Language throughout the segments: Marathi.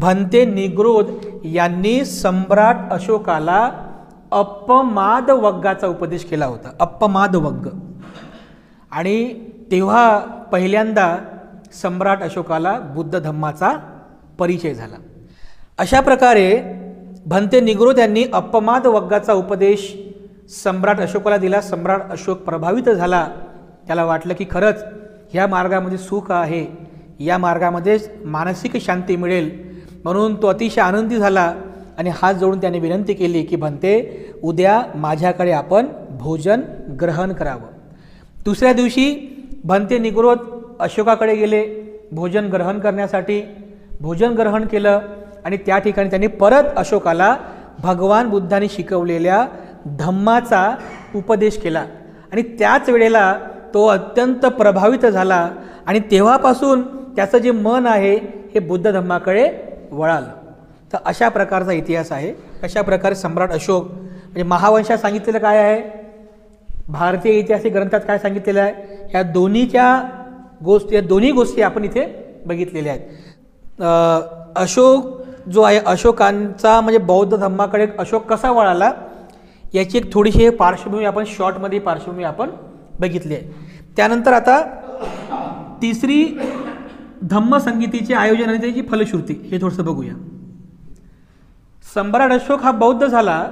भंते निग्रोध यांनी सम्राट अशोकाला अपमाद वग्गाचा उपदेश केला होता, अपमाद वग्ग. आणि तेव्हा पहिल्यांदा सम्राट अशोकाला बुद्ध धम्माचा परिचय झाला. अशा प्रकारे भंते निग्रोध यांनी अपमाद वग्गाचा उपदेश सम्राट अशोकाला दिला. सम्राट अशोक प्रभावित झाला. त्याला वाटलं की खरंच ह्या मार्गामध्ये सुख आहे, या मार्गामध्ये मानसिक शांती मिळेल. म्हणून तो अतिशय आनंदी झाला आणि हात जोडून त्याने विनंती केली की भंते, उद्या माझ्याकडे आपण भोजन ग्रहण करावं. दुसऱ्या दिवशी भंते निग्रोध अशोकाकडे गेले भोजन ग्रहण करण्यासाठी. भोजन ग्रहण केलं आणि त्या ठिकाणी त्यांनी परत अशोकाला भगवान बुद्धांनी शिकवलेल्या धम्माचा उपदेश केला. आणि त्याच वेळेला तो अत्यंत प्रभावित झाला आणि तेव्हापासून त्याचं जे मन आहे हे बुद्ध धम्माकडे वळालं. तर अशा प्रकारचा इतिहास आहे. अशा प्रकारे सम्राट अशोक म्हणजे महावंशात सांगितलेलं काय आहे, भारतीय ऐतिहासिक ग्रंथात काय सांगितलेलं आहे, ह्या दोन्ही गोष्टी आपण इथे बघितलेल्या आहेत. अशोक जो आहे, अशोकांचा म्हणजे बौद्ध धम्माकडे अशोक कसा वळाला याची एक थोडीशी पार्श्वभूमी आपण शॉर्टमध्ये पार्श्वभूमी आपण बघितली आहे. त्यानंतर आता तिसरी धम्मसंगीतीचे आयोजन आणि त्याची फलश्रुती हे थोडंसं बघूया. सम्राट अशोक हा बौद्ध झाला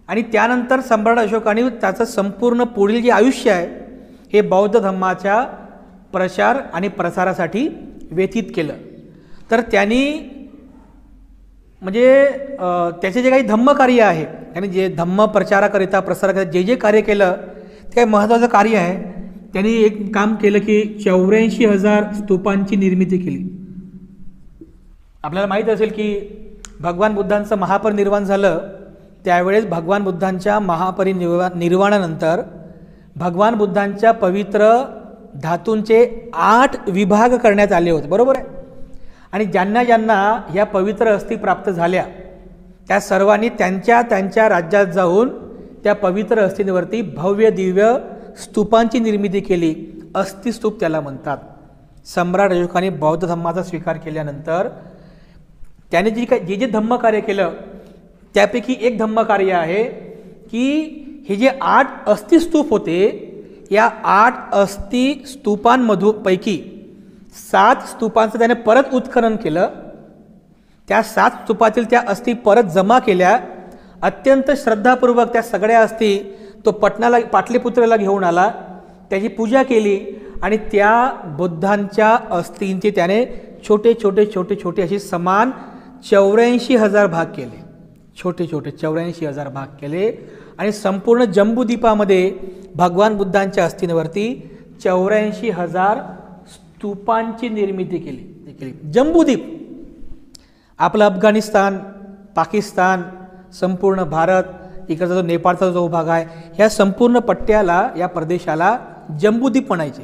आणि त्यानंतर सम्राट अशोकाने त्याचं संपूर्ण पुढील जे आयुष्य आहे हे बौद्ध धम्माच्या प्रचार आणि प्रसारासाठी व्यतीत केलं. तर त्यांनी म्हणजे त्याचे जे काही धम्मकार्य आहे, त्यांनी जे धम्म प्रचाराकरिता प्रसाराकरिता जे जे कार्य केलं ते काही महत्त्वाचं कार्य आहे. त्यांनी एक काम केलं की 84,000 स्तूपांची निर्मिती केली. आपल्याला माहीत असेल की भगवान बुद्धांचं महापरिनिर्वाण झालं त्यावेळेस भगवान बुद्धांच्या निर्वाणानंतर भगवान बुद्धांच्या पवित्र धातूंचे 8 विभाग करण्यात आले होते, बरोबर आहे. आणि ज्यांना ज्यांना ह्या पवित्र अस्थी प्राप्त झाल्या त्या सर्वांनी त्यांच्या त्यांच्या राज्यात जाऊन त्या पवित्र अस्थींवरती भव्य दिव्य स्तूपांची निर्मिती केली. अस्थिस्तूप त्याला म्हणतात. सम्राट अशोकाने बौद्ध धम्माचा स्वीकार केल्यानंतर त्याने जे जे धम्मकार्य केलं त्यापैकी एक धम्मकार्य आहे की हे जे 8 अस्थिस्तूप होते या 8 अस्थिस्तूपांपैकी 7 स्तूपांचं त्याने परत उत्खनन केलं. त्या 7 स्तूपातील त्या अस्थी परत जमा केल्या. अत्यंत श्रद्धापूर्वक त्या सगळ्या अस्थी तो पाटलीपुत्रेला घेऊन आला, त्याची पूजा केली आणि त्या बुद्धांच्या अस्थींचे त्याने छोटे छोटे छोटे छोटे असे समान 84,000 भाग केले. छोटे छोटे 84,000 भाग केले आणि संपूर्ण जम्बूद्वीपामध्ये भगवान बुद्धांच्या अस्थींवरती 84,000 स्तूपांची निर्मिती केली. जम्बूद्वीप आपलं अफगाणिस्तान, पाकिस्तान, संपूर्ण भारत, इकडचा जो नेपाळचा जो भाग आहे ह्या संपूर्ण पट्ट्याला, या प्रदेशाला जम्बूद्वीप म्हणायचे.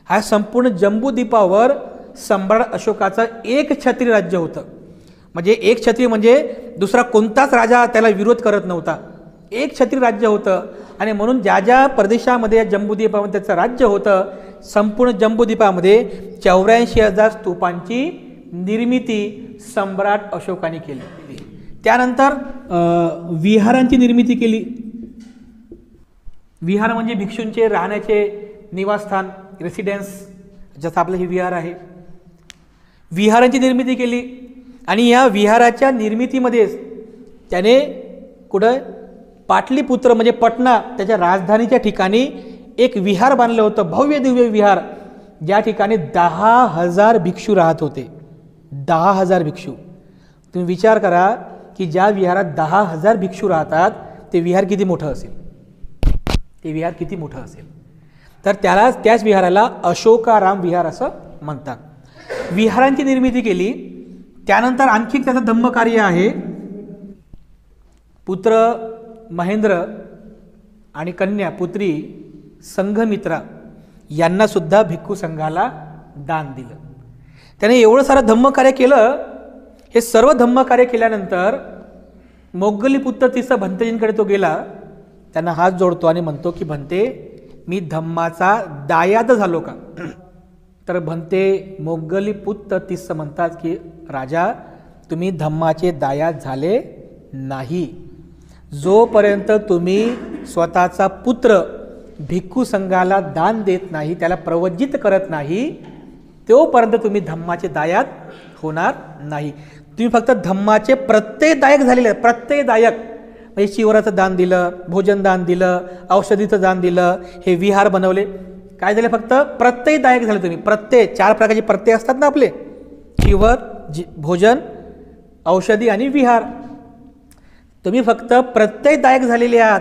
ह्या संपूर्ण जम्बूद्वीपावर सम्राट अशोकाचं एक छत्री राज्य होतं. म्हणजे एक छत्री म्हणजे दुसरा कोणताच राजा त्याला विरोध करत नव्हता. एक छत्री राज्य होतं आणि म्हणून ज्या ज्या प्रदेशामध्ये या जम्बूद्वीपामध्ये त्याचं राज्य होतं संपूर्ण जम्बूद्वीपामध्ये 84,000 स्तूपांची निर्मिती सम्राट अशोकाने केली. त्यानंतर विहारांची निर्मिती केली. विहार म्हणजे भिक्षूंचे राहण्याचे निवासस्थान, रेसिडेन्स, जसं आपलं हे विहार आहे. विहारांची निर्मिती केली आणि या विहाराच्या निर्मितीमध्येच त्याने कुठं पाटलीपुत्र म्हणजे पटना त्याच्या राजधानीच्या ठिकाणी एक विहार बांधलं होतं, भव्य दिव्य विहार, ज्या ठिकाणी 10,000 भिक्षू राहत होते. 10,000 भिक्षू. तुम्ही विचार करा की ज्या विहारात 10,000 भिक्षू राहतात ते विहार किती मोठं असेल, ते विहार किती मोठं असेल. तर त्याच विहाराला अशोकाराम विहार असं म्हणतात. विहारांची निर्मिती केली. त्यानंतर आणखी त्याचं धम्मकार्य आहे. पुत्र महेंद्र आणि कन्या पुत्री संघमित्रा यांना सुद्धा भिक्खू संघाला दान दिलं. त्याने एवढं सारं धम्मकार्य केलं. हे सर्व धम्मकार्य केल्यानंतर मोग्गलीपुत्र तिसरा भंतेजींकडे तो गेला. त्यांना हात जोडतो आणि म्हणतो की भंते, मी धम्माचा दायाद झालो का? तर भंते मोग्गलीपुत्र तिस्स म्हणतात की राजा, तुम्ही धम्माचे दायाद झाले नाही. जोपर्यंत तुम्ही स्वतःचा पुत्र भिक्खू संघाला दान देत नाही, त्याला प्रवज्जित करत नाही, तोपर्यंत तुम्ही धम्माचे दायाद होणार नाही. तुम्ही फक्त धम्माचे प्रत्यय दायक झालेले, प्रत्यय दायक म्हणजे शिवराचं दान दिलं, भोजन दान दिलं, औषधीचं दान दिलं, हे विहार बनवले, काय झाले, फक्त प्रत्यय दायक झाले तुम्ही. प्रत्यय 4 प्रकारचे प्रत्यय असतात ना आपले, शिवर, भोजन, औषधी आणि विहार. तुम्ही फक्त प्रत्ययदायक झालेले आहात,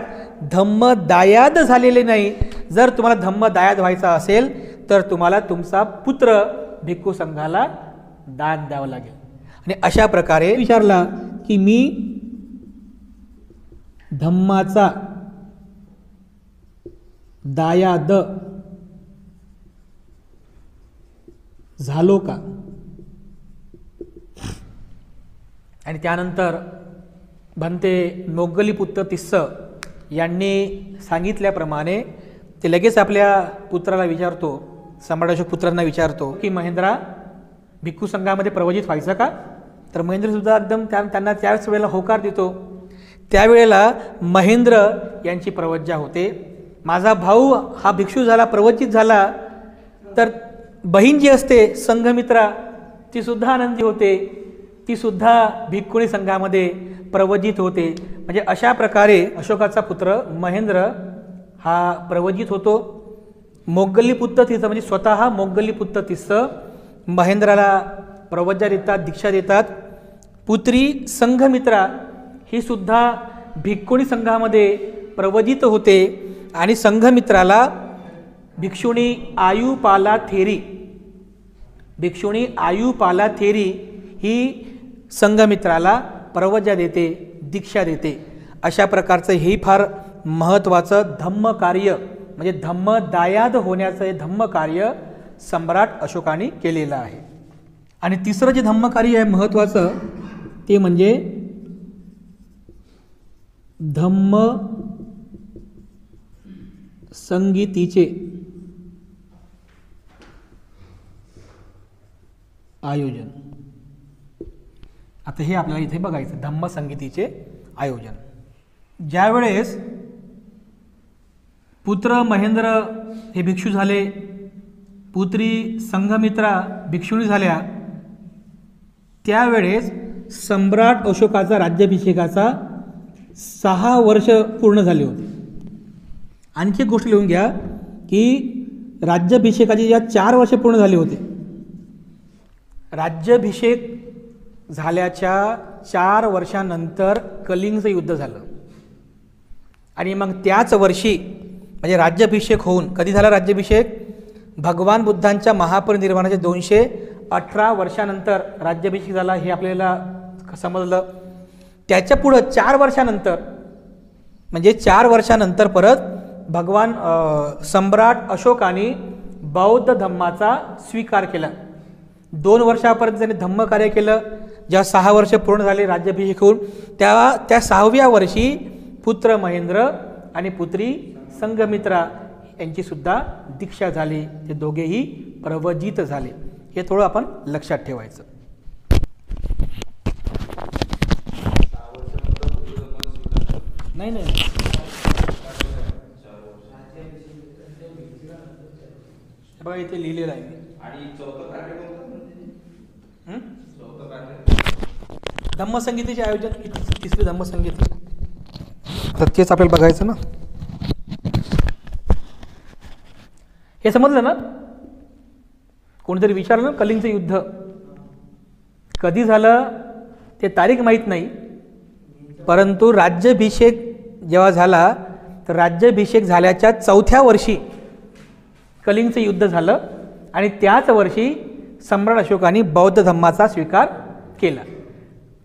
धम्म दायाद झालेले नाही. जर तुम्हाला धम्म दायाद व्हायचा असेल तर तुम्हाला तुमचा पुत्र भिक्खू संघाला दान द्यावं लागेल. आणि अशा प्रकारे विचारला की मी धम्माचा दायाद झालो का. आणि त्यानंतर भंते मोग्गलीपुत्र तिस्स यांनी सांगितल्याप्रमाणे ते लगेच आपल्या पुत्राला विचारतो, सम्राट अशोक पुत्रांना विचारतो की महेंद्रा, भिक्खू संघामध्ये प्रवजित व्हायचं का. तर महेंद्रसुद्धा एकदम त्यांना त्याच वेळेला होकार देतो. त्यावेळेला महेंद्र यांची प्रवज्जा होते. माझा भाऊ हा भिक्षू झाला, प्रवचित झाला, तर बहीण जी असते संघमित्रा ती सुद्धा आनंदी होते, ती सुद्धा भिक्खुणी संघामध्ये प्रवजित होते. म्हणजे अशा प्रकारे अशोकाचा पुत्र महेंद्र हा प्रवजित होतो. मोग्गलीपुत्र तिस्स म्हणजे स्वतः मोग्गलीपुत्र तिस्स महेंद्राला प्रवज्जा देतात, दीक्षा देतात. पुत्री संघमित्रा ही सुद्धा भिक्खुणी संघामध्ये प्रवजित होते आणि संघमित्राला भिक्षुणी आयुपाला थेरी, भिक्षुणी आयुपाला थेरी ही संघमित्राला प्रवज्जा देते, दीक्षा देते. अशा प्रकारचं हे फार महत्त्वाचं धम्म कार्य म्हणजे धम्म दायाद होण्याचं हे धम्म कार्य सम्राट अशोकाने केलेलं आहे. आणि तिसरं जे धम्म कार्य आहे महत्त्वाचं ते म्हणजे धम्म संगीतीचे आयोजन. आता हे आपल्याला इथे बघायचं, धम्म संगीतीचे आयोजन. ज्यावेळेस पुत्र महेंद्र हे भिक्षू झाले, पुत्री संघमित्रा भिक्षुणी झाल्या, त्यावेळेस सम्राट अशोकाचा राज्याभिषेकाचा 6 वर्ष पूर्ण झाले होते. आणखी एक गोष्ट लिहून घ्या की राज्याभिषेकाचे ज्या 4 वर्ष पूर्ण झाले होते, राज्याभिषेक झाल्याच्या 4 वर्षानंतर कलिंगचं युद्ध झालं. आणि मग त्याच वर्षी म्हणजे राज्याभिषेक होऊन, कधी झाला राज्याभिषेक, भगवान बुद्धांच्या महापरिनिर्वाणाच्या 218 वर्षानंतर राज्याभिषेक झाला, हे आपल्याला समजलं. त्याच्या पुढं 4 वर्षानंतर म्हणजे 4 वर्षानंतर परत भगवान सम्राट अशोकाने बौद्ध धम्माचा स्वीकार केला. 2 वर्षापर्यंत त्यांनी धम्म कार्य केलं. जेव्हा 6 वर्ष पूर्ण झाले राज्याभिषेक होऊन, त्या 6व्या वर्षी पुत्र महेंद्र आणि पुत्री संघमित्रा यांची सुद्धा दीक्षा झाली. ते दोघेही प्रवजित झाले. हे थोडं आपण लक्षात ठेवायचं. नाही नाही बघा इथे लिहिलेलं आहे. धम्मसंगीताचे आयोजन, तिसरे धम्मसंगीत, तर तेच आपल्याला बघायचं ना. हे समजलं ना. कोणीतरी विचारलं ना कलिंगचं युद्ध कधी झालं ते तारीख माहीत नाही, परंतु राज्याभिषेक जेव्हा झाला तर राज्याभिषेक झाल्याच्या 4थ्या वर्षी कलिंगचं युद्ध झालं आणि त्याच वर्षी सम्राट अशोकाने बौद्ध धम्माचा स्वीकार केला.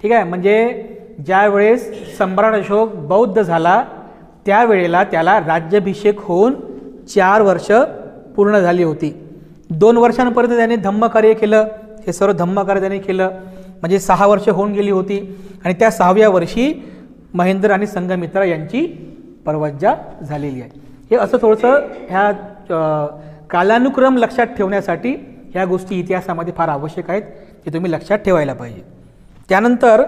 ठीक आहे. म्हणजे ज्या वेळेस सम्राट अशोक बौद्ध झाला त्यावेळेला त्याला राज्याभिषेक होऊन 4 वर्ष पूर्ण झाली होती. 2 वर्षांपर्यंत त्याने धम्मकार्य केलं. हे सर्व धम्मकार्य त्याने केलं म्हणजे 6 वर्ष होऊन गेली होती. आणि त्या 6व्या वर्षी महेंद्र आणि संघमित्रा यांची प्रवज्जा झालेली आहे. हे असं थोडंसं ह्या कालानुक्रम लक्षात ठेवण्यासाठी ह्या गोष्टी इतिहासामध्ये फार आवश्यक आहेत, ते तुम्ही लक्षात ठेवायला पाहिजे. त्यानंतर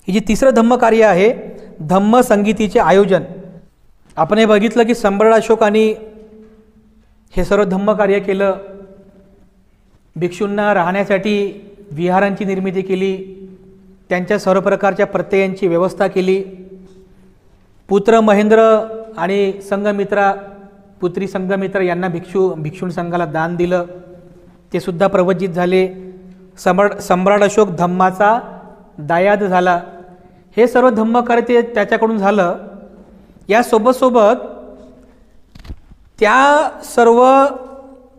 ही जी तिसरं धम्मकार्य आहे, धम्मसंगीतीचे आयोजन. आपण हे बघितलं की सम्राट अशोकाने हे सर्व धम्मकार्य केलं. भिक्षूंना राहण्यासाठी विहारांची निर्मिती केली, त्यांच्या सर्व प्रकारच्या प्रत्ययांची व्यवस्था केली. पुत्र महेंद्र आणि संघमित्रा, पुत्री संघमित्रा यांना भिक्षुण संघाला दान दिलं, ते सुद्धा प्रवचित झाले. सम्राट अशोक धम्माचा दायाद झाला. हे सर्व धम्मकार्य ते त्याच्याकडून झालं. यासोबत त्या सर्व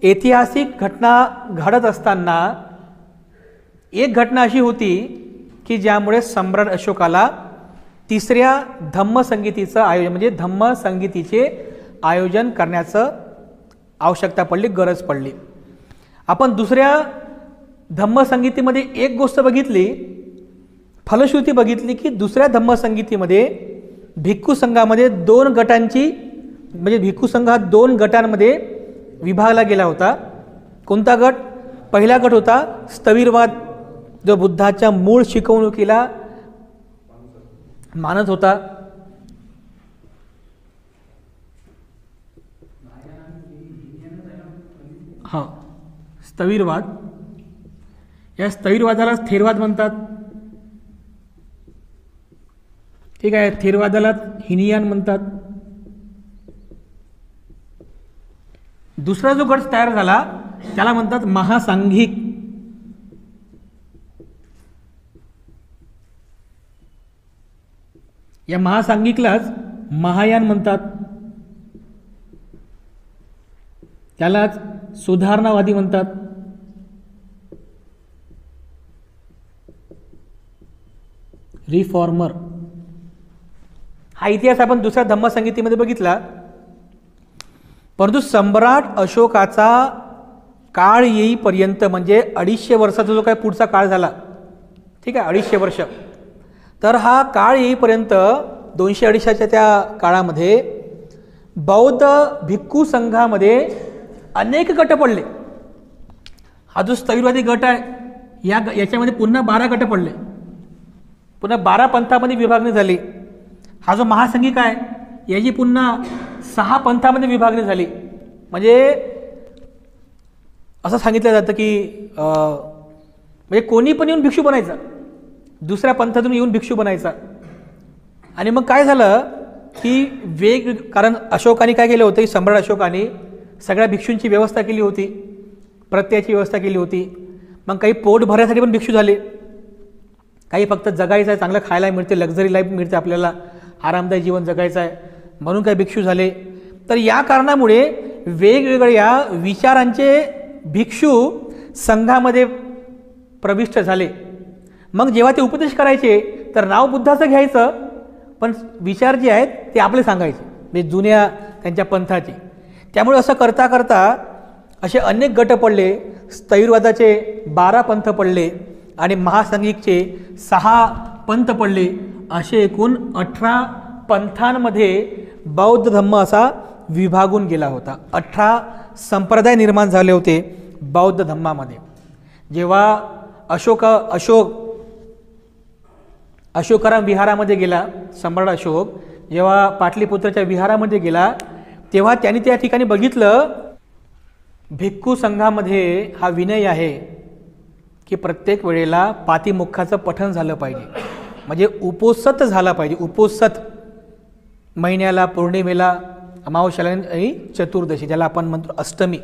ऐतिहासिक घटना घडत असताना एक घटना अशी होती की ज्यामुळे सम्राट अशोकाला तिसऱ्या धम्मसंगीतीचं आयोजन म्हणजे धम्मसंगीतीचे आयोजन करण्याचं आवश्यकता पडली, गरज पडली. आपण दुसऱ्या धम्मसंगीतीमध्ये एक गोष्ट बघितली, फलश्रुती बघितली की दुसऱ्या धम्मसंगीतीमध्ये भिक्खू संघामध्ये 2 गटांची म्हणजे भिक्खू संघ हा 2 गटांमध्ये विभागला गेला होता. कोणता गट? पहिला गट होता स्थविरवाद, जो बुद्धाच्या मूळ शिकवणुकीला मानत होता. हां, स्थविरवाद. या स्थविरवादाला थेरवाद म्हणतात. ठीक आहे, थेरवादाला हिनियान म्हणतात. दुसरा जो गट तयार झाला त्याला म्हणतात महासांघिक. या महासांघिकलाच महायान म्हणतात. त्यालाच सुधारणावादी म्हणतात. रिफॉर्मर. हा इतिहास आपण दुसऱ्या धम्मसंगीतीमध्ये बघितला. परंतु सम्राट अशोकाचा काळ येईपर्यंत म्हणजे 250 वर्षाचा जो काय पुढचा काळ झाला, ठीक आहे, 250 वर्ष, तर हा काळ येईपर्यंत 200-250च्या त्या काळामध्ये बौद्ध भिक्खू संघामध्ये अनेक गट पडले. हा जो स्थविरवादी गट आहे याच्यामध्ये पुन्हा 12 गट पडले, पुन्हा 12 पंथामध्ये विभागणी झाली. हा जो महासंघिक आहे याची पुन्हा 6 पंथामध्ये विभागणी झाली. म्हणजे असं सांगितलं जातं की म्हणजे कोणी पण येऊन भिक्षू बनायचा, दुसऱ्या पंथातून येऊन भिक्षू बनायचा. आणि मग काय झालं की कारण अशोकाने काय केलं होतं की सम्राट अशोकाने सगळ्या भिक्षूंची व्यवस्था केली होती, प्रत्ययाची व्यवस्था केली होती. मग काही पोट भरण्यासाठी पण भिक्षू झाले, काही फक्त जगायचं आहे, चांगलं खायला मिळते, लक्झरी लाईफ मिळते, आपल्याला आरामदायी जीवन जगायचं आहे म्हणून काही भिक्षू झाले. तर या कारणामुळे वेगवेगळ्या विचारांचे भिक्षू संघामध्ये प्रविष्ट झाले. मग जेव्हा ते उपदेश करायचे तर नाव बुद्धाचं घ्यायचं, पण विचार जे आहेत ते आपले सांगायचे, म्हणजे जुन्या त्यांच्या पंथाचे. त्यामुळे असं करता करता असे अनेक गट पडले. स्थैर्यवादाचे 12 पंथ पडले आणि महासंघिकचे 6 पंथ पडले. असे एकूण 18 पंथांमध्ये बौद्ध धम्म असा विभागून गेला होता. 18 संप्रदाय निर्माण झाले होते बौद्ध धम्मामध्ये. जेव्हा अशोकराम विहारामध्ये गेला, सम्राट अशोक जेव्हा पाटलीपुत्रच्या विहारामध्ये गेला तेव्हा त्यांनी त्या ठिकाणी बघितलं भिक्खू संघामध्ये हा विनय आहे की प्रत्येक वेळेला पातिमुखाचं पठण झालं पाहिजे, म्हणजे उपोषित झाला पाहिजे. उपोषित महिन्याला, पौर्णिमेला, अमावस्याला आणि चतुर्दशी, ज्याला आपण म्हणतो अष्टमी,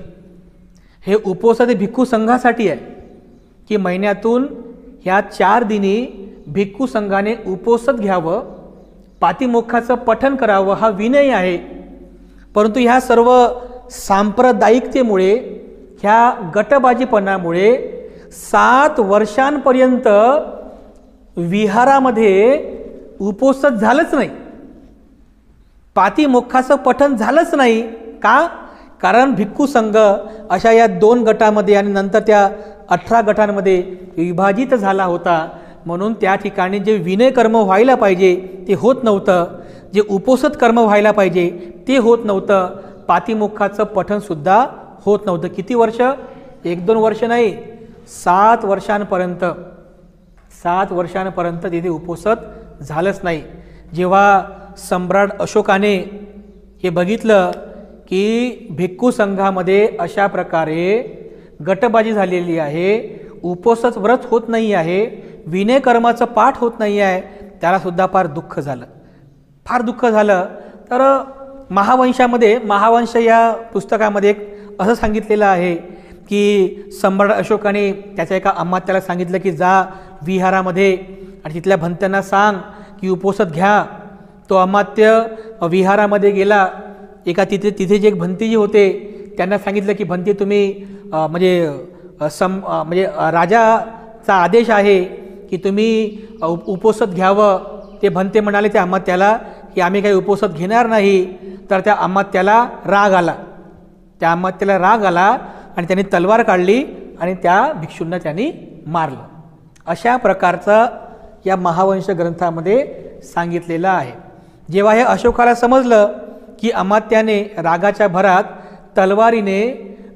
हे उपोषित भिक्खू संघासाठी आहे की महिन्यातून ह्या 4 दिनी भिक्खू संघाने उपोषित घ्यावं, पातिमुखाचं पठण करावं, हा विनय आहे. परंतु ह्या सर्व सांप्रदायिकतेमुळे, ह्या गटबाजीपणामुळे 7 वर्षांपर्यंत विहारामध्ये उपोषित झालंच नाही, पातिमुखाचं पठण झालंच नाही. का? कारण भिक्खू संघ अशा या 2 गटामध्ये आणि नंतर त्या 18 गटांमध्ये विभाजित झाला होता. म्हणून त्या ठिकाणी जे विनय कर्म व्हायला पाहिजे ते होत नव्हतं, जे उपोषित कर्म व्हायला पाहिजे ते होत नव्हतं, पातिमुखाचं पठणसुद्धा होत नव्हतं. किती वर्ष? 1-2 वर्ष नाही, 7 वर्षांपर्यंत. 7 वर्षांपर्यंत तिथे उपोषण झालंच नाही. जेव्हा सम्राट अशोकाने हे बघितलं की भिक्खू संघामध्ये अशा प्रकारे गटबाजी झालेली आहे, उपोषण व्रत होत नाही आहे, विनयकर्माचं पाठ होत नाही आहे, त्यालासुद्धा फार दुःख झालं, फार दुःख झालं. तर महावंश या पुस्तकामध्ये असं सांगितलेलं आहे की सम्राट अशोकाने त्याच्या एका अमात्याला सांगितलं की जा विहारामध्ये आणि तिथल्या भंत्यांना सांग की उपोषण घ्या. तो अमात्य विहारामध्ये गेला. तिथे जे एक भंती जे होते त्यांना सांगितलं की भंती तुम्ही म्हणजे राजाचा आदेश आहे की तुम्ही उपोषण घ्यावं. ते भंते म्हणाले त्या अमात्याला की आम्ही काही उपोषण घेणार नाही. तर त्या अमात्याला राग आला आणि त्यांनी तलवार काढली आणि त्या भिक्षूंना त्यांनी मारलं. अशा प्रकारचं या महावंश ग्रंथामध्ये सांगितलेलं आहे. जेव्हा हे अशोकाला समजलं की अमात्याने रागाच्या भरात तलवारीने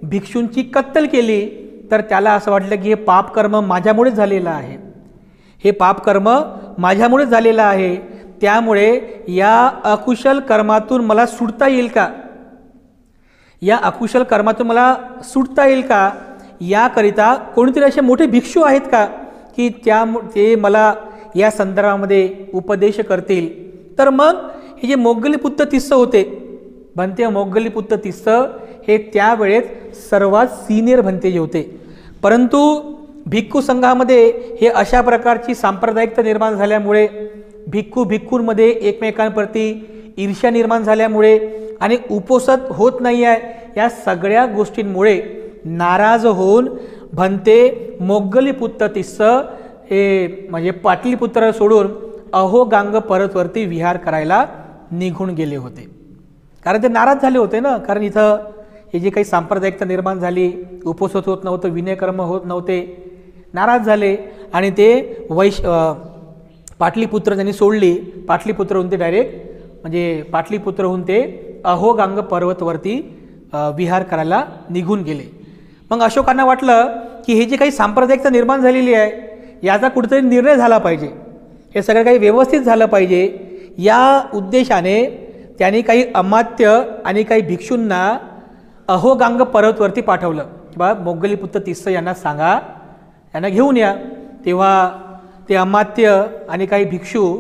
भिक्षूंची कत्तल केली, तर त्याला असं वाटलं की हे पापकर्म माझ्यामुळेच झालेलं आहे, हे पापकर्म माझ्यामुळेच झालेलं आहे. त्यामुळे या अकुशल कर्मातून मला सुटता येईल का, याकरिता कोणीतरी असे मोठे भिक्षू आहेत का की ते मला या संदर्भामध्ये उपदेश करतील. तर मग हे जे मोग्गलीपुत्र तिस्स होते, भंते मोग्गलीपुत्र तिस्स हे त्यावेळेत सर्वात सिनियर भंते जे होते. परंतु भिक्खू संघामध्ये हे अशा प्रकारची सांप्रदायिकता निर्माण झाल्यामुळे, भिक्खूंमध्ये एकमेकांप्रती ईर्ष्या निर्माण झाल्यामुळे आणि उपोषण होत नाही आहे, या सगळ्या गोष्टींमुळे नाराज होऊन भंते मोग्गलीपुत्र तिस्स हे म्हणजे पाटलीपुत्र सोडून अहोगांग पर्वतवरती विहार करायला निघून गेले होते. कारण ते नाराज झाले होते ना. कारण इथं हे जे काही सांप्रदायिकता निर्माण झाली, उपोषण होत नव्हतं, विनयकर्म होत नव्हते, नाराज झाले आणि ते पाटलीपुत्र त्यांनी सोडली. पाटलीपुत्रहून ते पाटलीपुत्रहून ते अहोगांग पर्वतवरती विहार करायला निघून गेले. मग अशोकांना वाटलं की हे जे काही सांप्रदायिकता निर्माण झालेली आहे याचा कुठेतरी निर्णय झाला पाहिजे, हे सगळं काही व्यवस्थित झालं पाहिजे. या उद्देशाने त्यांनी काही अमात्य आणि काही भिक्षूंना अहोगांग पर्वतवरती पाठवलं की बा मोग्गलीपुत्र तिस्स यांना सांगा, यांना घेऊन या. तेव्हा ते अमात्य आणि काही भिक्षू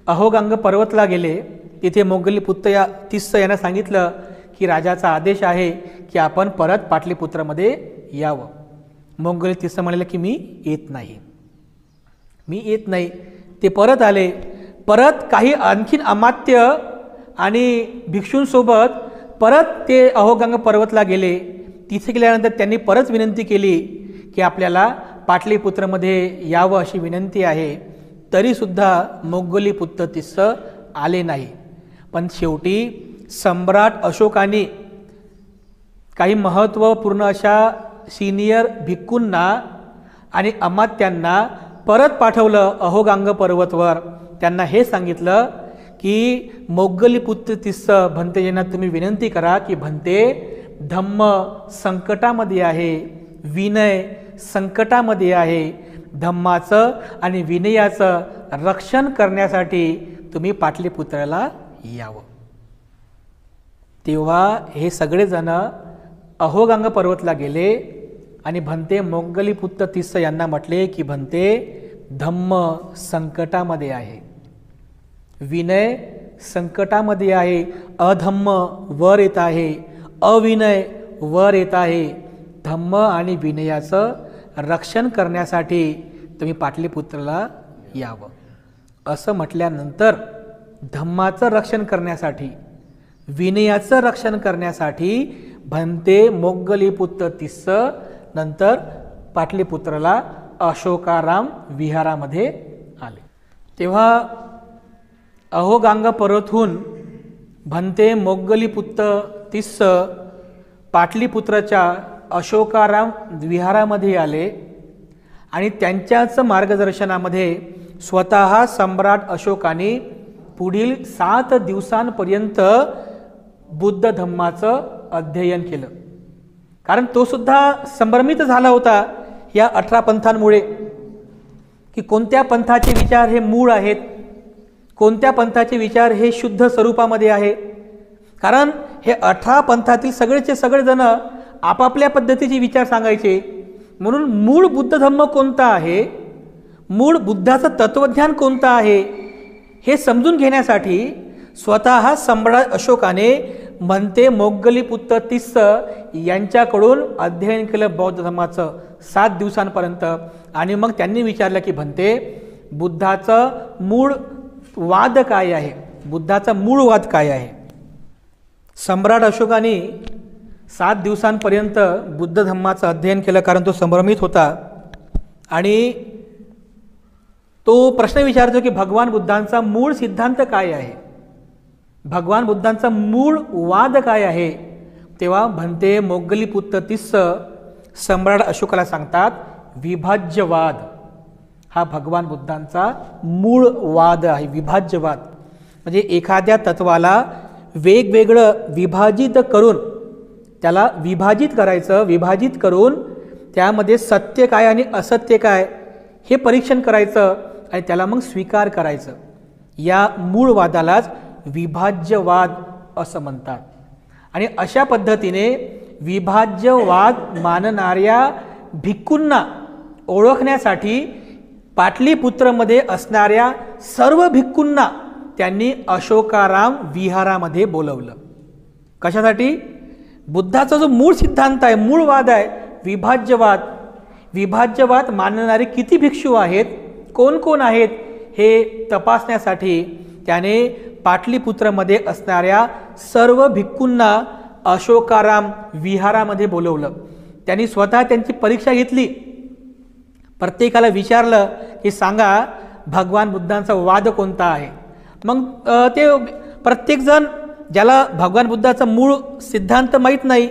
अहोगांग पर्वतला गेले. तिथे मोग्गलीपुत्र तिस्स यांना सांगितलं की राजाचा आदेश आहे की आपण परत पाटलीपुत्रामध्ये यावं. मोग्गली तिस्स म्हणाले की मी येत नाही. ते परत आले. परत काही आणखीन अमात्य आणि भिक्षूंसोबत परत ते अहोगांग पर्वतला गेले. तिथे गेल्यानंतर त्यांनी परत विनंती केली की आपल्याला पाटलीपुत्रमध्ये यावं अशी विनंती आहे. तरीसुद्धा मोग्गलीपुत्र तिस्स आले नाही. पण शेवटी सम्राट अशोकाने काही महत्त्वपूर्ण अशा सिनियर भिक्खूंना आणि अमात्यांना परत पाठवलं अहोगांग पर्वतवर. त्यांना हे सांगितलं की मोग्गलीपुत्र तिस्स भंतेजींना तुम्ही विनंती करा की भंते, धम्म संकटामध्ये आहे, विनय संकटामध्ये आहे, धम्माचं आणि विनयाचं रक्षण करण्यासाठी तुम्ही पाटलीपुत्राला यावं. तेव्हा हे सगळेजण अहोगांग पर्वतला गेले आणि भंते मोग्गलीपुत्र तिस्स यांना म्हटले की भंते, धम्म संकटामध्ये आहे, विनय संकटामध्ये आहे, अधम्म वर येत आहे, अविनय वर येत आहे. धम्म आणि विनयाचं रक्षण करण्यासाठी तुम्ही पाटलीपुत्राला यावं. असं म्हटल्यानंतर धम्माचं रक्षण करण्यासाठी, विनयाचं रक्षण करण्यासाठी भंते मोग्गलीपुत्र तिस्स नंतर पाटलीपुत्राला अशोकाराम विहारामध्ये आले. तेव्हा अहोगांग पर्वतहून भंते मोग्गलीपुत्र तिस्स पाटलीपुत्राच्या अशोकाराम विहारामध्ये आले आणि त्यांच्याच मार्गदर्शनामध्ये स्वतः सम्राट अशोकाने पुढील 7 दिवसांपर्यंत बुद्ध धम्माचं अध्ययन केलं. कारण तो सुद्धा संभ्रमित झाला होता या 18 पंथांमुळे की कोणत्या पंथाचे विचार हे मूळ आहेत, कोणत्या पंथाचे विचार हे शुद्ध स्वरूपामध्ये आहे. कारण हे 18 पंथातील सगळेचे सगळेजण आपापल्या पद्धतीचे विचार सांगायचे. म्हणून मूळ बुद्ध धम्म कोणता आहे, मूळ बुद्धाचं तत्वज्ञान कोणतं आहे हे समजून घेण्यासाठी स्वतः सम्राट अशोकाने म्हणते मोग्गलीपुत्र तिस्स यांच्याकडून अध्ययन केलं बौद्ध धर्माचं 7 दिवसांपर्यंत. आणि मग त्यांनी विचारलं की म्हणते बुद्धाचं मूळ वाद काय आहे, बुद्धाचा मूळ वाद काय आहे. सम्राट अशोकाने 7 दिवसांपर्यंत बुद्ध धम्माचं अध्ययन केलं, कारण तो संभ्रमित होता. आणि तो प्रश्न विचारतो की भगवान बुद्धांचा मूळ सिद्धांत काय आहे, भगवान बुद्धांचा मूळ वाद काय आहे. तेव्हा म्हणते मोग्गलीपुत्र तिस्स सम्राट अशोकाला सांगतात विभाज्यवाद हा भगवान बुद्धांचा मूळ वाद आहे. विभाज्यवाद म्हणजे एखाद्या तत्वाला वेगवेगळं विभाजित करून त्याला विभाजित करायचं, विभाजित करून त्यामध्ये सत्य काय आणि असत्य काय हे परीक्षण करायचं आणि त्याला मग स्वीकार करायचं. या मूळ वादालाच विभाज्यवाद असं म्हणतात. आणि अशा पद्धतीने विभाज्यवाद मानणाऱ्या भिक्खूंना ओळखण्यासाठी पाटलीपुत्रमध्ये असणाऱ्या सर्व भिक्खूंना त्यांनी अशोकाराम विहारामध्ये बोलवलं. कशासाठी? बुद्धाचा जो मूळ सिद्धांत आहे, मूळ वाद आहे विभाज्यवाद, विभाज्यवाद मानणारे किती भिक्षू आहेत, कोण कोण आहेत हे तपासण्यासाठी त्याने पाटलीपुत्रमध्ये असणाऱ्या सर्व भिक्खूंना अशोकाराम विहारामध्ये बोलवलं. त्यांनी स्वतः त्यांची परीक्षा घेतली. प्रत्येकाला विचारलं की सांगा भगवान बुद्धांचा वाद कोणता आहे. मग ते प्रत्येकजण ज्याला भगवान बुद्धाचा मूळ सिद्धांत माहीत नाही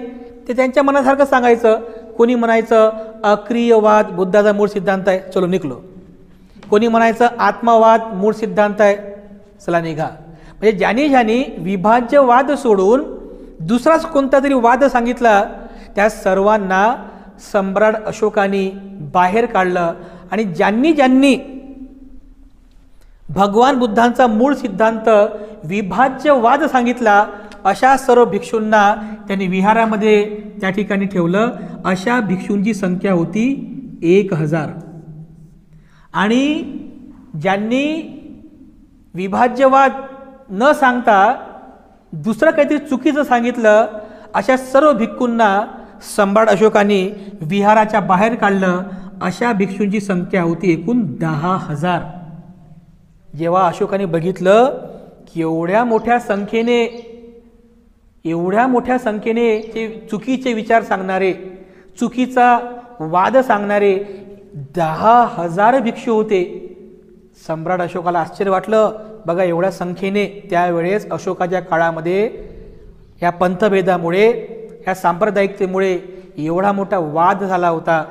ते त्यांच्या मनासारखं सांगायचं. कोणी म्हणायचं अक्रियवाद बुद्धाचा मूळ सिद्धांत आहे, चलो निघलो. कोणी म्हणायचं आत्मावाद मूळ सिद्धांत आहे, चला निघा. म्हणजे ज्याने ज्याने विभाज्यवाद सोडून दुसराच कोणता तरी वाद सांगितला त्या सर्वांना सम्राट अशोकाने बाहेर काढलं. आणि ज्यांनी ज्यांनी भगवान बुद्धांचा मूळ सिद्धांत विभाज्यवाद सांगितला अशा सर्व भिक्षूंना त्यांनी विहारामध्ये त्या ठिकाणी ठेवलं. अशा भिक्षूंची संख्या होती 1000. आणि ज्यांनी विभाज्यवाद न सांगता दुसरं काहीतरी चुकीचं सांगितलं अशा सर्व भिक्खूंना सम्राट अशोकाने विहाराच्या बाहेर काढलं. अशा भिक्षूंची संख्या होती एकूण 10,000. जेव्हा अशोकाने बघितलं की एवढ्या मोठ्या संख्येने ते चुकीचे विचार सांगणारे, चुकीचा वाद सांगणारे 10,000 भिक्षू होते, सम्राट अशोकाला आश्चर्य वाटलं. बघा एवढ्या संख्येने त्यावेळेस अशोकाच्या काळामध्ये ह्या पंथभेदामुळे, ह्या सांप्रदायिकतेमुळे एवढा मोठा वाद झाला होता.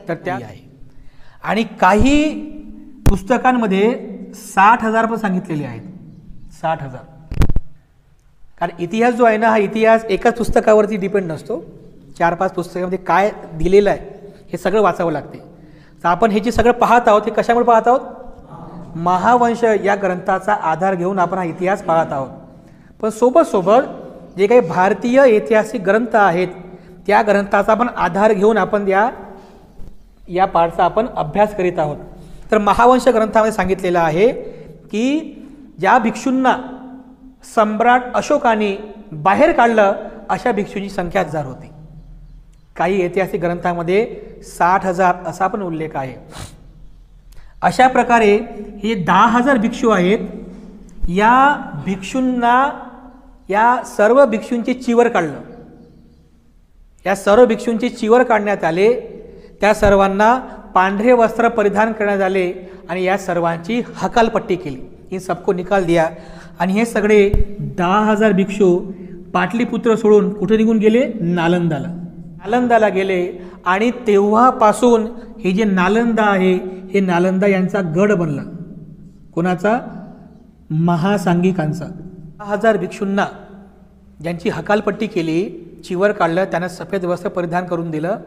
तर त्या आहे. आणि काही पुस्तकांमध्ये 60,000 पण सांगितलेले आहेत. 60,000. कारण इतिहास जो आहे ना, हा इतिहास एकाच पुस्तकावरती डिपेंड नसतो. 4-5 पुस्तकामध्ये काय दिलेलं आहे हे सगळं वाचावं लागते. तर आपण हे जे सगळं पाहत आहोत हे कशामुळे पाहत आहोत? महावंश या ग्रंथाचा आधार घेऊन आपण हा इतिहास पाहत आहोत. पण सोबत जे काही भारतीय ऐतिहासिक ग्रंथ आहेत त्या ग्रंथाचा पण आधार घेऊन आपण या पाठचा आपण अभ्यास करीत आहोत. तर महावंश ग्रंथामध्ये सांगितलेलं आहे की ज्या भिक्षूंना सम्राट अशोकाने बाहेर काढलं अशा भिक्षूंची संख्या 1000 होती. काही ऐतिहासिक ग्रंथामध्ये 60,000 असा पण उल्लेख आहे. अशा प्रकारे हे 10,000 भिक्षू आहेत. या भिक्षूंना, या सर्व भिक्षूंचे चिवर काढलं. या सर्व भिक्षूंचे चिवर काढण्यात आले. त्या सर्वांना पांढरे वस्त्र परिधान करण्यात आले आणि या सर्वांची हकालपट्टी केली. इन सबको निकाल दिया. आणि हे सगळे 10,000 भिक्षू पाटलीपुत्र सोडून कुठे निघून गेले? नालंदाला गेले. आणि तेव्हापासून हे जे नालंदा आहे हे नालंदा यांचा गड बनला. कोणाचा? महासांगिकांचा. 10,000 भिक्षूंना ज्यांची हकालपट्टी केली, चिवर काढलं, त्यांना सफेद वस्त्र परिधान करून दिलं,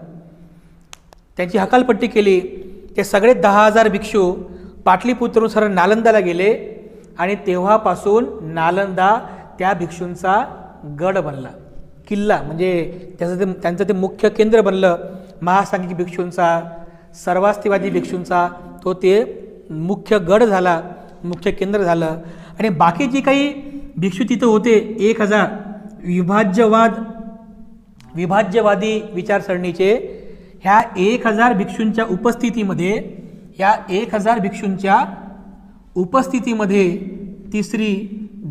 त्यांची हकालपट्टी केली. ते सगळे 10,000 भिक्षू पाटलीपुत्रहून सरळ नालंदाला गेले आणि तेव्हापासून नालंदा त्या भिक्षूंचा गड बनला, किल्ला, म्हणजे त्यांचं ते मुख्य केंद्र बनलं. महासांघिक भिक्षूंचा, सर्वास्तिवादी भिक्षूंचा तो ते मुख्य गड झाला, मुख्य केंद्र झालं. आणि बाकी जी काही भिक्षू तिथं होते 1000 विभाज्यवादी विचारसरणीचे, ह्या 1000 भिक्षूंच्या उपस्थितीमध्ये, या 1000 भिक्षूंच्या उपस्थितीमध्ये तिसरी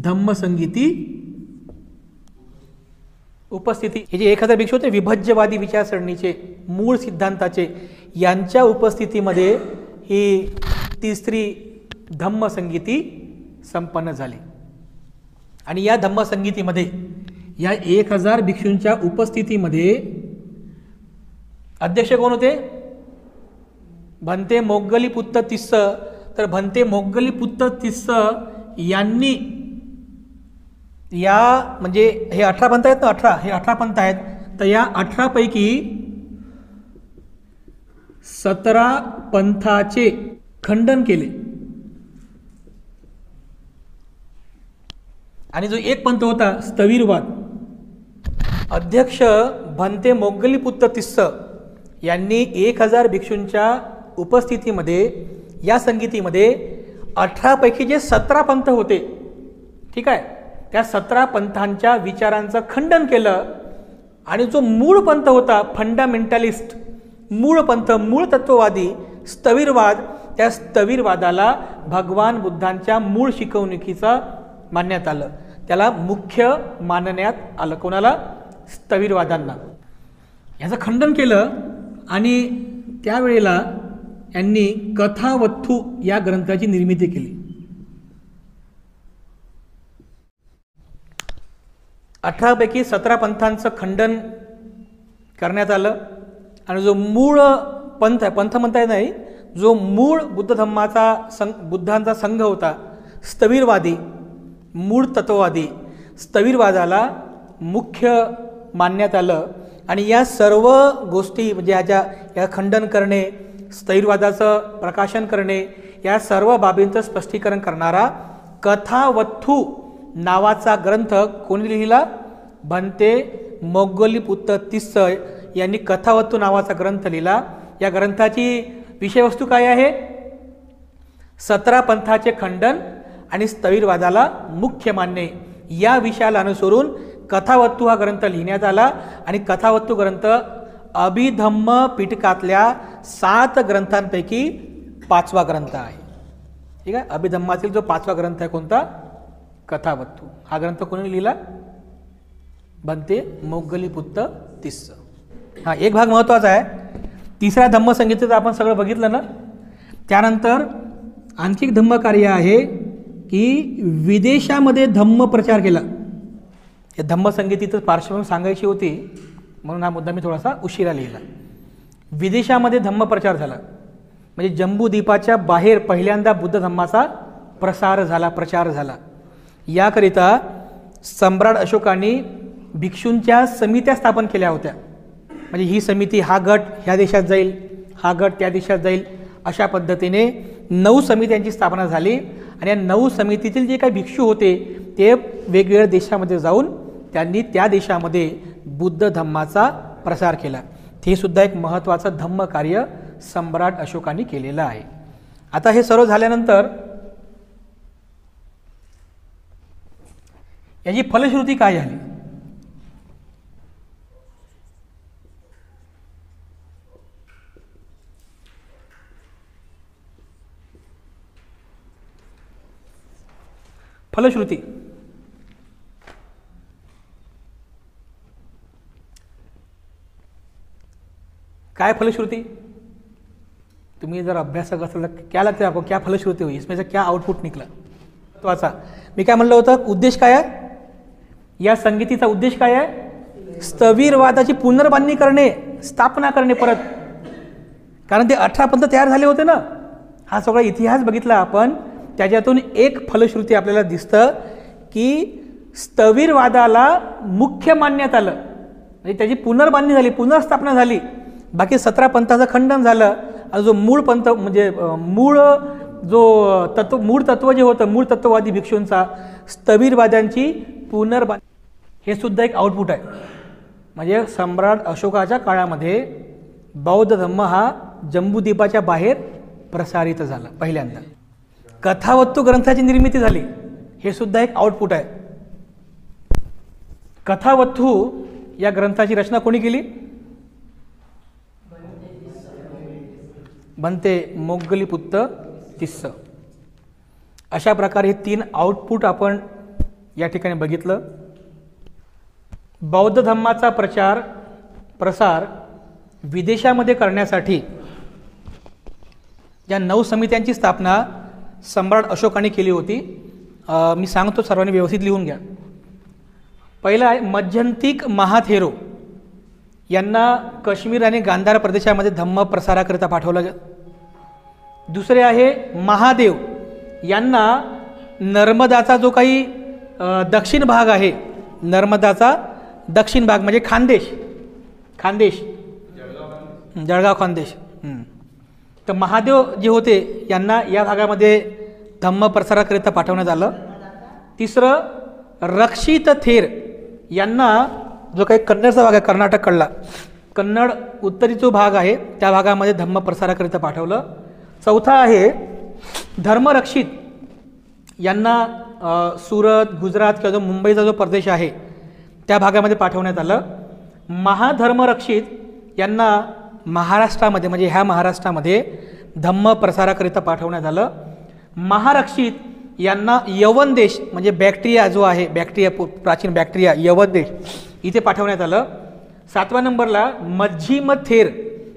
धम्मसंगीती उपस्थिती, हे जे 1000 भिक्षू होते विभाज्यवादी विचारसरणीचे, मूळ सिद्धांताचे, यांच्या उपस्थितीमध्ये ही तिसरी धम्मसंगीती संपन्न झाली. आणि या धम्मसंगीतीमध्ये, या 1000 भिक्षूंच्या उपस्थितीमध्ये अध्यक्ष कोण होते? भंते मोग्गलीपुत्त तिस्स. तर भंते मोग्गलीपुत्त तिस्स यांनी या, म्हणजे हे 18 पंथ आहेत ना, 18, हे 18 पंथ आहेत. तर या 18 पैकी 17 पंथाचे खंडन केले. आणि जो एक पंथ होता स्थविरवाद, अध्यक्ष भंते मोग्गलीपुत्त तिस्स यांनी 1000 भिक्षूंच्या उपस्थितीमध्ये, या संगीतीमध्ये 18 पैकी जे 17 पंथ होते, ठीक आहे, त्या 17 पंथांच्या विचारांचं खंडन केलं. आणि जो मूळ पंथ होता फंडामेंटलिस्ट, मूळ पंथ, मूळ तत्ववादी स्थविरवाद, त्या स्थविरवादाला भगवान बुद्धांच्या मूळ शिकवणुकीचं मानण्यात आलं, त्याला मुख्य मानण्यात आलं. कोणाला? स्थविरवादांना. याचं खंडन केलं. आणि त्यावेळेला यांनी कथावत्थू या ग्रंथाची निर्मिती केली. 18 पैकी 17 पंथांचं खंडन करण्यात आलं. आणि जो मूळ पंथ आहे, पंथ म्हणता नाही, जो मूळ बुद्ध धम्माचा बुद्धांचा संघ होता स्थविरवादी, मूळ तत्ववादी, स्थविरवादाला मुख्य मानण्यात आलं. आणि या सर्व गोष्टी, म्हणजे या खंडन करणे, स्थैर्यवादाचं प्रकाशन करणे, या सर्व बाबींचं स्पष्टीकरण करणारा कथावत्थू नावाचा ग्रंथ कोणी लिहिला? भंते मोग्गलीपुत्त तिस्स यांनी कथावत्थू नावाचा ग्रंथ लिहिला. या ग्रंथाची विषयवस्तू काय आहे? 17 पंथाचे खंडन आणि स्थविरवादाला मुख्य मानणे, या विषयाला अनुसरून कथावत्थू हा ग्रंथ लिहिण्यात आला. आणि कथावत्थू ग्रंथ अभिधम्म पिटकातल्या 7 ग्रंथांपैकी 5वा ग्रंथ आहे. ठीक आहे, अभिधम्मातील जो 5वा ग्रंथ आहे कोणता? कथावत्थू. हा ग्रंथ कोणी लिहिला? भंते मोग्गलीपुत्त तिस्स. हा एक भाग महत्त्वाचा आहे. तिसऱ्या धम्मसंगीतेचं आपण सगळं बघितलं ना. त्यानंतर आणखी एक धम्म कार्य आहे की विदेशामध्ये धम्म प्रचार केला. या धम्मसंगीतीचं पार्श्वभूमी सांगायची होती म्हणून हा मुद्दा मी थोडासा उशिरा लिहिला. विदेशामध्ये धम्मप्रचार झाला, म्हणजे जम्बूद्वीपाच्या बाहेर पहिल्यांदा बुद्ध धम्माचा प्रचार झाला. याकरिता सम्राट अशोकांनी भिक्षूंच्या समित्या स्थापन केल्या होत्या. म्हणजे ही समिती, हा गट ह्या देशात जाईल, हा गट त्या देशात जाईल, अशा पद्धतीने 9 समित्यांची स्थापना झाली. आणि या 9 समितीतील जे काही भिक्षू होते ते वेगवेगळ्या देशामध्ये जाऊन त्यांनी त्या देशामध्ये बुद्ध धम्माचा प्रसार केला. हे सुद्धा एक महत्त्वाचं धम्म कार्य सम्राट अशोकांनी केलेलं आहे. आता हे सर्व झाल्यानंतर याची फलश्रुती काय झाली? फलश्रुती काय? फलश्रुति तुम्हें जर अभ्यास कर क्या लगता है आपको, क्या फलश्रुति हुई, इसमें से क्या आउटपुट निकला? तो असा मी काय म्हणलं होतं, उद्देश काय आहे या संगीतीचा? उद्देश काय आहे? स्थविरवादाची पुनर्बांधणी करणे, स्थापना करणे परत. कारण ते 18 पंथ तयार झाले होते ना. हा सगळा इतिहास बघितला आपण, त्याच्यातून एक फलश्रुती आपल्याला दिसतं की स्थविरवादाला मुख्य मानण्यात आलं, म्हणजे त्याची पुनर्बांधणी झाली, पुनर्स्थापना झाली. बाकी 17 पंथाचं खंडन झालं. आणि जो मूळ पंथ म्हणजे मूळ जो मूळ तत्व जे होतं, मूळ तत्ववादी भिक्षूंचा, स्थविरवाद्यांची पुनर्बांधणी, हे सुद्धा एक आउटपुट आहे. म्हणजे सम्राट अशोकाच्या काळामध्ये बौद्ध धम्म हा जम्बूद्वीपाच्या बाहेर प्रसारित झाला पहिल्यांदा. कथावस्तू ग्रंथाची निर्मिती झाली, हे सुद्धा एक आउटपुट आहे. कथावस्तू या ग्रंथाची रचना कोणी केली? बनते मोग्गलीपुत्त तिस्स. अशा प्रकारे हे 3 आउटपुट आपण या ठिकाणी बघितलं. बौद्ध धम्माचा प्रसार विदेशामध्ये करण्यासाठी या 9 समित्यांची स्थापना सम्राट अशोकाने केली होती. मी सांगतो, सर्वांनी व्यवस्थित लिहून घ्या. पहिला आहे मध्यंतिक महाथेरो, यांना काश्मीर आणि गांधार प्रदेशामध्ये धम्म प्रसाराकरिता पाठवलं गेलं. दुसरे आहे महादेव, यांना नर्मदाचा जो काही दक्षिण भाग आहे, नर्मदाचा दक्षिण भाग म्हणजे खानदेश, जळगाव खानदेश, तर महादेव जे होते यांना या भागामध्ये धम्म प्रसाराकरिता पाठवण्यात आलं. तिसरं रक्षित थेर, यांना जो काही कन्नडचा भाग आहे, कर्नाटककडला कन्नड उत्तरी जो भाग आहे त्या भागामध्ये धम्म प्रसाराकरिता पाठवलं. चौथा आहे धर्मरक्षित, यांना सुरत, गुजरात किंवा जो मुंबईचा जो प्रदेश आहे त्या भागामध्ये पाठवण्यात आलं. महाधर्मरक्षित यांना महाराष्ट्रामध्ये, म्हणजे ह्या महाराष्ट्रामध्ये धम्म प्रसाराकरिता पाठवण्यात आलं. महारक्षित यांना यवन देश, म्हणजे बॅक्टेरिया जो आहे, प्राचीन बॅक्टेरिया यवन देश, इथे पाठवण्यात आलं. 7व्या नंबरला मध्यम थेर,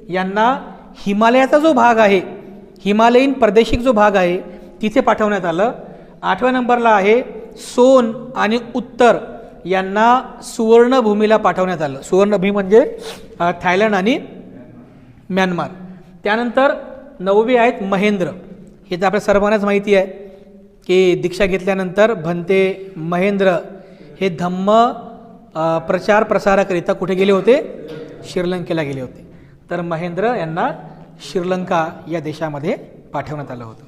यांना हिमालयाचा जो भाग आहे, हिमालयीन प्रादेशिक जो भाग आहे तिथे पाठवण्यात आलं. 8व्या नंबरला आहे सोन आणि उत्तर, यांना सुवर्णभूमीला पाठवण्यात आलं. सुवर्णभूमी म्हणजे थायलंड आणि म्यानमार. त्यानंतर 9वे आहेत महेंद्र. हे तर आपल्या सर्वांनाच माहिती आहे की दीक्षा घेतल्यानंतर भंते महेंद्र हे धम्म प्रसाराकरिता कुठे गेले होते? श्रीलंकेला गेले होते. तर महेंद्र यांना श्रीलंका या देशामध्ये पाठवण्यात आलं होतं.